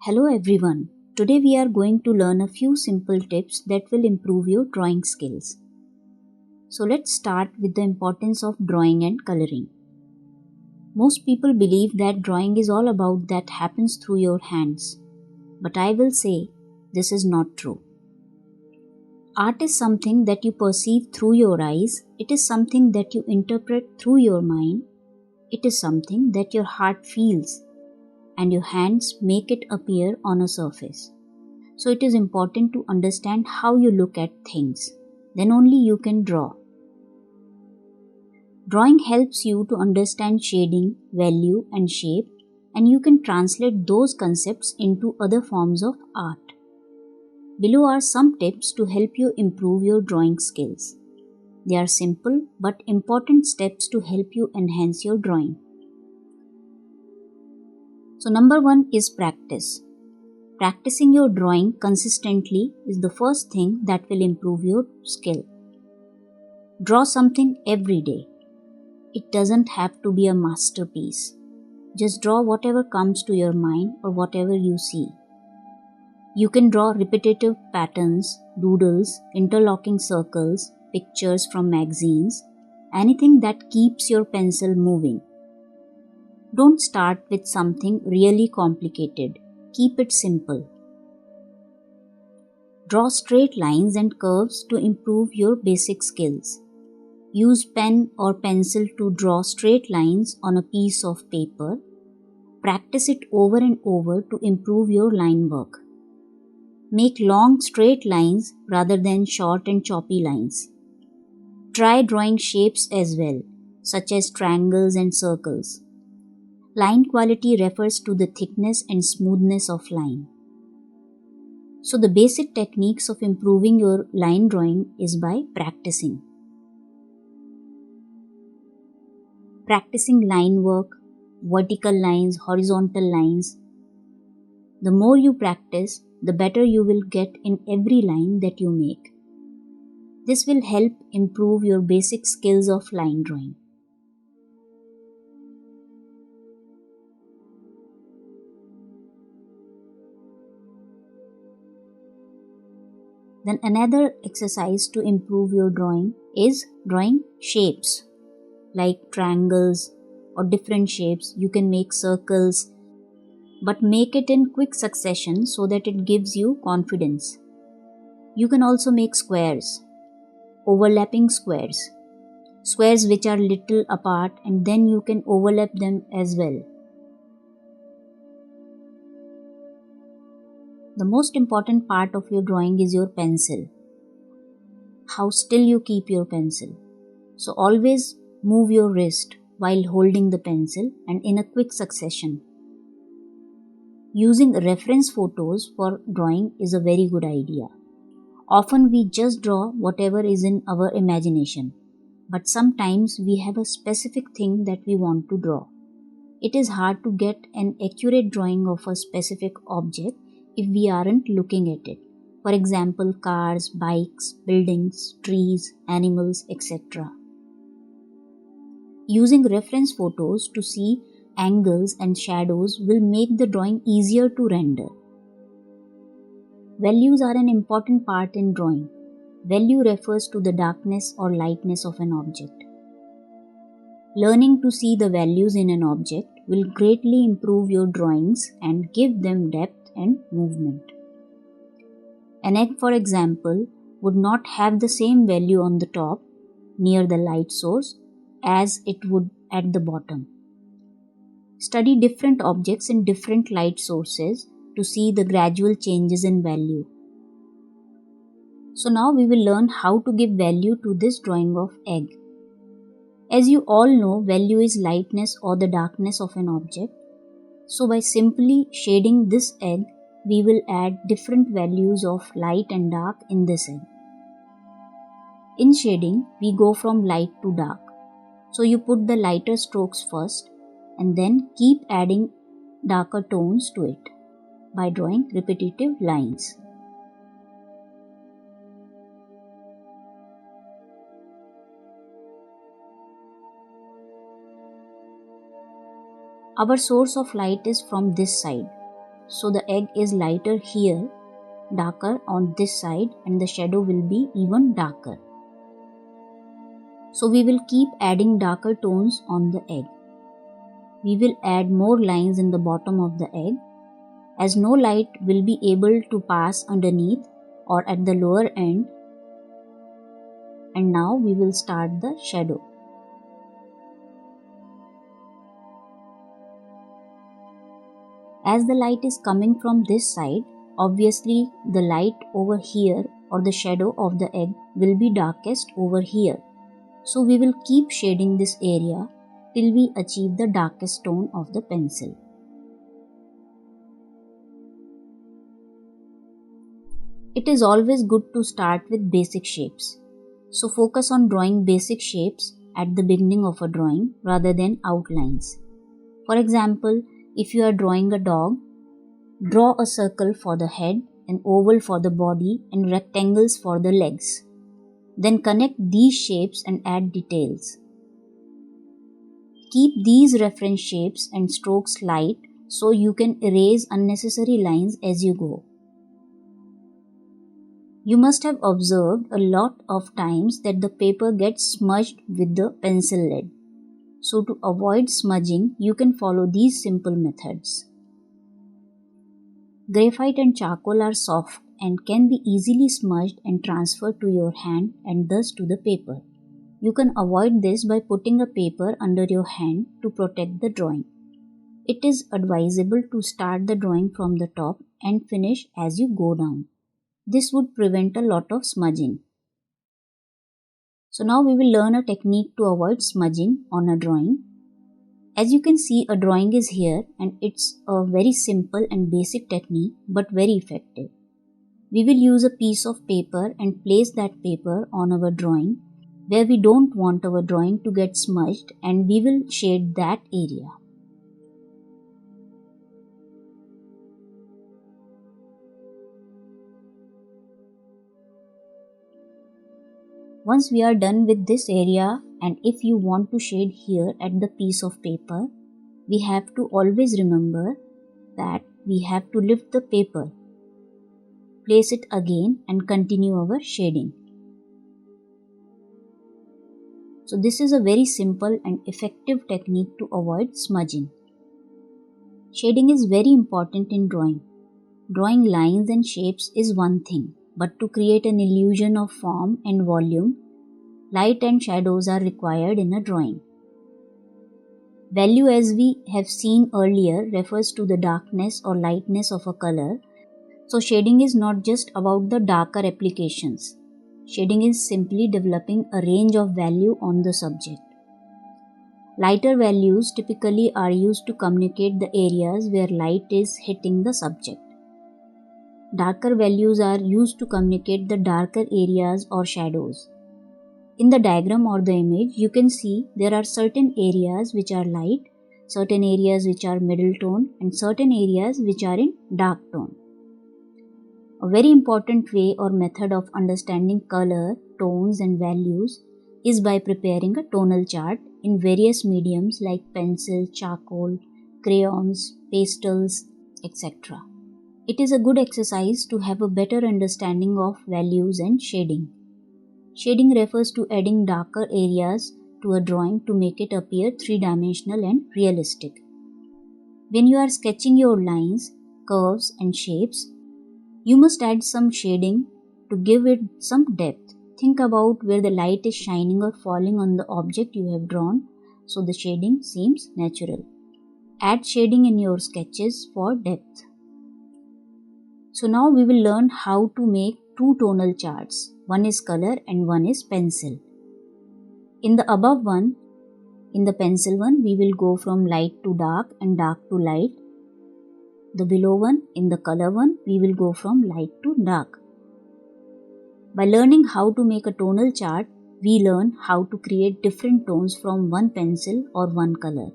Hello everyone. Today we are going to learn a few simple tips that will improve your drawing skills. So let's start with the importance of drawing and coloring. Most people believe that drawing is all about that happens through your hands. But I will say this is not true. Art is something that you perceive through your eyes. It is something that you interpret through your mind. It is something that your heart feels and your hands make it appear on a surface. So it is important to understand how you look at things. Then only you can draw. Drawing helps you to understand shading, value and shape, and you can translate those concepts into other forms of art. Below are some tips to help you improve your drawing skills. They are simple but important steps to help you enhance your drawing. So number 1 is practice. Practicing your drawing consistently is the first thing that will improve your skill. Draw something every day. It doesn't have to be a masterpiece. Just draw whatever comes to your mind or whatever you see. You can draw repetitive patterns, doodles, interlocking circles, pictures from magazines, anything that keeps your pencil moving. Don't start with something really complicated. Keep it simple. Draw straight lines and curves to improve your basic skills. Use pen or pencil to draw straight lines on a piece of paper. Practice it over and over to improve your line work. Make long straight lines rather than short and choppy lines. Try drawing shapes as well, such as triangles and circles. Line quality refers to the thickness and smoothness of line. So the basic techniques of improving your line drawing is by practicing. Practicing line work, vertical lines, horizontal lines. The more you practice, the better you will get in every line that you make. This will help improve your basic skills of line drawing. Then another exercise to improve your drawing is drawing shapes like triangles or different shapes. You can make circles, but make it in quick succession so that it gives you confidence. You can also make squares, overlapping squares which are little apart, and then you can overlap them as well. The most important part of your drawing is your pencil. How still you keep your pencil. So always move your wrist while holding the pencil and in a quick succession. Using reference photos for drawing is a very good idea. Often we just draw whatever is in our imagination, but sometimes we have a specific thing that we want to draw. It is hard to get an accurate drawing of a specific object if we aren't looking at it. For example, cars, bikes, buildings, trees, animals, etc. Using reference photos to see angles and shadows will make the drawing easier to render. Values are an important part in drawing. Value refers to the darkness or lightness of an object. Learning to see the values in an object will greatly improve your drawings and give them depth and movement. An egg, for example, would not have the same value on the top near the light source as it would at the bottom. Study different objects in different light sources to see the gradual changes in value. So now we will learn how to give value to this drawing of egg. As you all know, value is lightness or the darkness of an object. So by simply shading this egg, we will add different values of light and dark in this egg. In shading, we go from light to dark. So you put the lighter strokes first and then keep adding darker tones to it by drawing repetitive lines. Our source of light is from this side. So the egg is lighter here, darker on this side, and the shadow will be even darker. So we will keep adding darker tones on the egg. We will add more lines in the bottom of the egg, as no light will be able to pass underneath or at the lower end. And now we will start the shadow. As the light is coming from this side, obviously the light over here or the shadow of the egg will be darkest over here. So we will keep shading this area till we achieve the darkest tone of the pencil. It is always good to start with basic shapes. So focus on drawing basic shapes at the beginning of a drawing rather than outlines. For example, if you are drawing a dog, draw a circle for the head, an oval for the body, and rectangles for the legs. Then connect these shapes and add details. Keep these reference shapes and strokes light so you can erase unnecessary lines as you go. You must have observed a lot of times that the paper gets smudged with the pencil lead. So to avoid smudging, you can follow these simple methods. Graphite and charcoal are soft and can be easily smudged and transferred to your hand and thus to the paper. You can avoid this by putting a paper under your hand to protect the drawing. It is advisable to start the drawing from the top and finish as you go down. This would prevent a lot of smudging. So now we will learn a technique to avoid smudging on a drawing. As you can see, a drawing is here and it's a very simple and basic technique but very effective. We will use a piece of paper and place that paper on our drawing where we don't want our drawing to get smudged, and we will shade that area. Once we are done with this area, and if you want to shade here at the piece of paper, we have to always remember that we have to lift the paper, place it again and continue our shading. So this is a very simple and effective technique to avoid smudging. Shading is very important in drawing. Drawing lines and shapes is one thing, but to create an illusion of form and volume, light and shadows are required in a drawing. Value, as we have seen earlier, refers to the darkness or lightness of a color. So shading is not just about the darker applications. Shading is simply developing a range of value on the subject. Lighter values typically are used to communicate the areas where light is hitting the subject. Darker values are used to communicate the darker areas or shadows. In the diagram or the image, you can see there are certain areas which are light, certain areas which are middle tone, and certain areas which are in dark tone. A very important way or method of understanding color, tones, and values is by preparing a tonal chart in various mediums like pencil, charcoal, crayons, pastels, etc. It is a good exercise to have a better understanding of values and shading. Shading refers to adding darker areas to a drawing to make it appear three-dimensional and realistic. When you are sketching your lines, curves, and shapes, you must add some shading to give it some depth. Think about where the light is shining or falling on the object you have drawn, so the shading seems natural. Add shading in your sketches for depth. So now we will learn how to make two tonal charts. One is color and one is pencil. In the above one, in the pencil one, we will go from light to dark and dark to light. The below one, in the color one, we will go from light to dark. By learning how to make a tonal chart, we learn how to create different tones from one pencil or one color.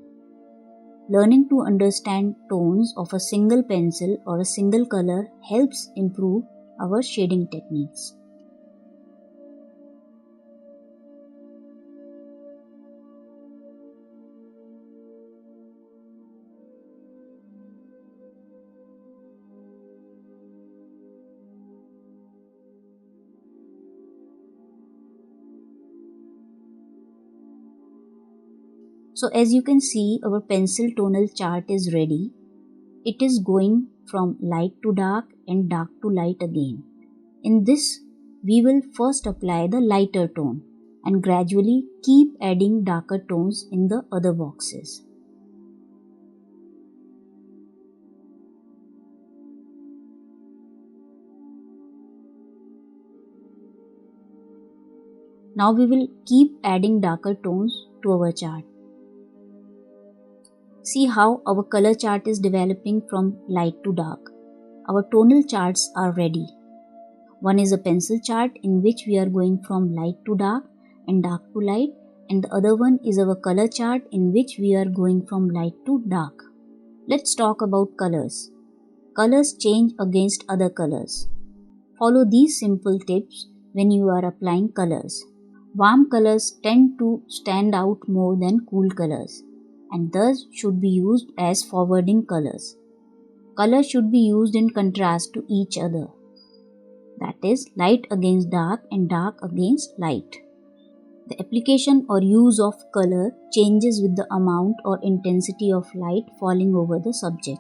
Learning to understand tones of a single pencil or a single color helps improve our shading techniques. So as you can see, our pencil tonal chart is ready. It is going from light to dark and dark to light again. In this, we will first apply the lighter tone and gradually keep adding darker tones in the other boxes. Now we will keep adding darker tones to our chart. See how our color chart is developing from light to dark. Our tonal charts are ready. One is a pencil chart in which we are going from light to dark and dark to light, and the other one is our color chart in which we are going from light to dark. Let's talk about colors. Colors change against other colors. Follow these simple tips when you are applying colors. Warm colors tend to stand out more than cool colors and thus should be used as forwarding colors. Colors should be used in contrast to each other. That is, light against dark and dark against light. The application or use of color changes with the amount or intensity of light falling over the subject.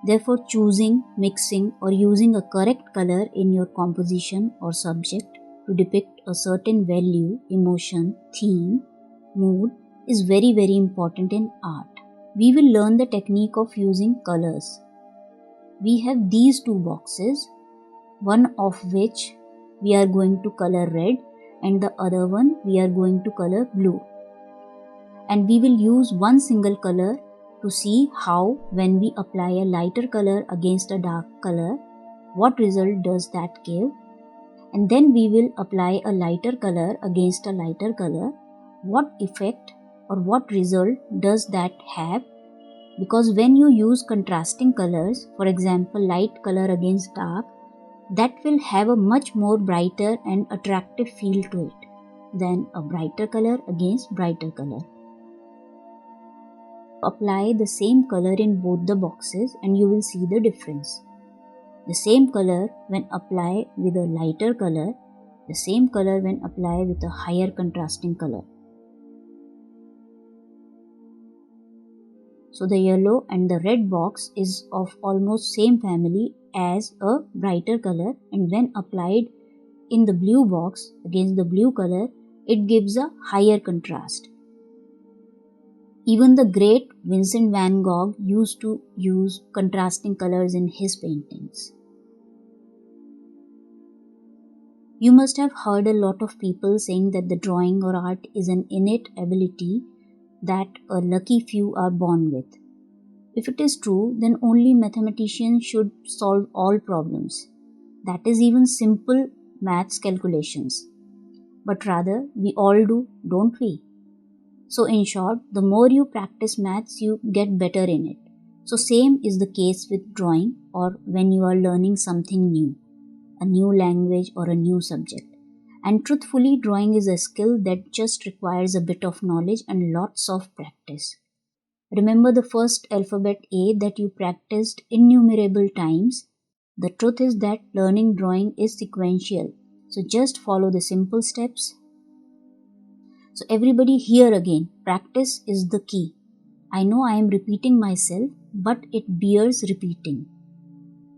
Therefore, choosing, mixing or using a correct color in your composition or subject to depict a certain value, emotion, theme, mood is very important in art. We will learn the technique of using colors. We have these two boxes, one of which we are going to color red and the other one we are going to color blue. And we will use one single color to see how when we apply a lighter color against a dark color, what result does that give? And then we will apply a lighter color against a lighter color, what effect or what result does that have? Because when you use contrasting colors, for example light color against dark, that will have a much more brighter and attractive feel to it than a brighter color against brighter color. Apply the same color in both the boxes and you will see the difference. The same color when applied with a lighter color, the same color when applied with a higher contrasting color. So the yellow and the red box is of almost same family as a brighter color, and when applied in the blue box against the blue color, it gives a higher contrast. Even the great Vincent van Gogh used to use contrasting colors in his paintings. You must have heard a lot of people saying that the drawing or art is an innate ability that a lucky few are born with. If it is true, then only mathematicians should solve all problems. That is even simple maths calculations. But rather, we all do, don't we? So in short, the more you practice maths, you get better in it. So same is the case with drawing or when you are learning something new, a new language or a new subject. And truthfully, drawing is a skill that just requires a bit of knowledge and lots of practice. Remember the first alphabet A that you practiced innumerable times? The truth is that learning drawing is sequential. So just follow the simple steps. So everybody here again, practice is the key. I know I am repeating myself, but it bears repeating.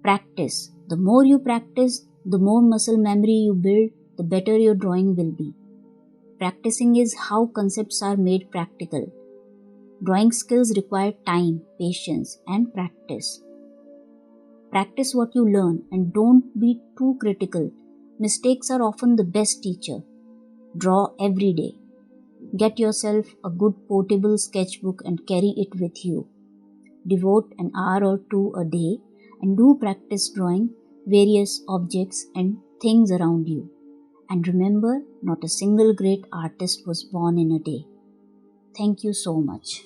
Practice. The more you practice, the more muscle memory you build, the better your drawing will be. Practicing is how concepts are made practical. Drawing skills require time, patience, and practice. Practice what you learn and don't be too critical. Mistakes are often the best teacher. Draw every day. Get yourself a good portable sketchbook and carry it with you. Devote an hour or two a day and do practice drawing various objects and things around you. And remember, not a single great artist was born in a day. Thank you so much.